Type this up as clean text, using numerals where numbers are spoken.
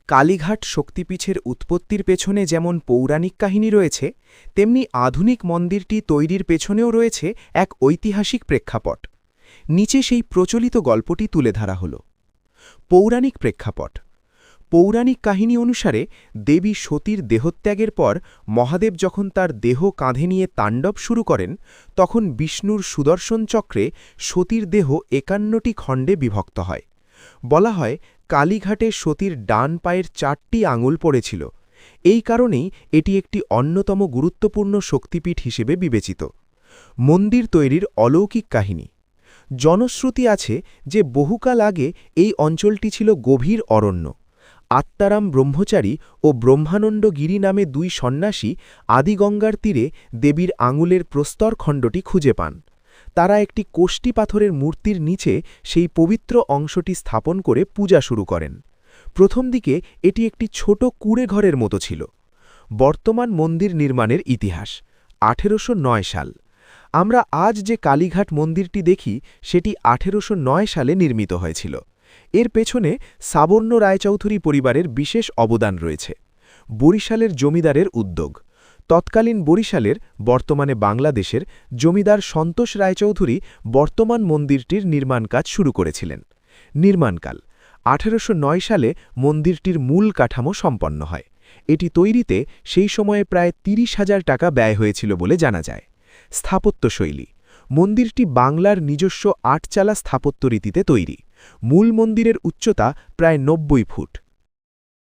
কালীঘাট শক্তিপীঠের উৎপত্তির পেছনে যেমন পৌরাণিক কাহিনী রয়েছে, তেমনি আধুনিক মন্দিরটি তৈরির পেছনেও রয়েছে এক ঐতিহাসিক প্রেক্ষাপট। নিচে সেই প্রচলিত গল্পটি তুলে ধরা হল। পৌরাণিক প্রেক্ষাপট। পৌরাণিক কাহিনী অনুসারে দেবী সতীর দেহত্যাগের পর মহাদেব যখন তার দেহ কাঁধে নিয়ে তাণ্ডব শুরু করেন, তখন বিষ্ণুর সুদর্শন চক্রে সতীর দেহ ৫১টি খণ্ডে বিভক্ত হয়। বলা হয়, কালীঘাটে সতীর ডান পায়ের ৪টি আঙুল পড়েছিল। এই কারণেই এটি একটি অন্যতম গুরুত্বপূর্ণ শক্তিপীঠ হিসেবে বিবেচিত। মন্দির তৈরির অলৌকিক কাহিনী। জনশ্রুতি আছে যে বহুকাল আগে এই অঞ্চলটি ছিল গভীর অরণ্য। আত্মারাম ব্রহ্মচারী ও ব্রহ্মানন্দ গিরি নামে ২ সন্ন্যাসী আদিগঙ্গার তীরে দেবীর আঙুলের প্রস্তরখণ্ডটি খুঁজে পান। তারা একটি কোষ্ঠী পাথরের মূর্তির নিচে সেই পবিত্র অংশটি স্থাপন করে পূজা শুরু করেন। প্রথম দিকে এটি একটি ছোট কুঁড়ে ঘরের মতো ছিল। বর্তমান মন্দির নির্মাণের ইতিহাস। ১৮০৯ সাল। আমরা আজ যে কালীঘাট মন্দিরটি দেখি, সেটি ১৮০৯ সালে নির্মিত হয়েছিল। এর পেছনে সাবর্ণ রায়চৌধুরী পরিবারের বিশেষ অবদান রয়েছে। বরিশালের জমিদারের উদ্যোগ। তৎকালীন বরিশালের, বর্তমানে বাংলাদেশের জমিদার সন্তোষ রায়চৌধুরী বর্তমান মন্দিরটির নির্মাণ কাজ শুরু করেছিলেন। নির্মাণকাল ১৮০৯ সালে মন্দিরটির মূল কাঠামো সম্পন্ন হয়। এটি তৈরিতে সেই সময়ে প্রায় ৩০,০০০ টাকা ব্যয় হয়েছিল বলে জানা যায়। স্থাপত্যশৈলী। মন্দিরটি বাংলার নিজস্ব ৮ চালা স্থাপত্য রীতিতে তৈরি। মূল মন্দিরের উচ্চতা প্রায় ৯০ ফুট।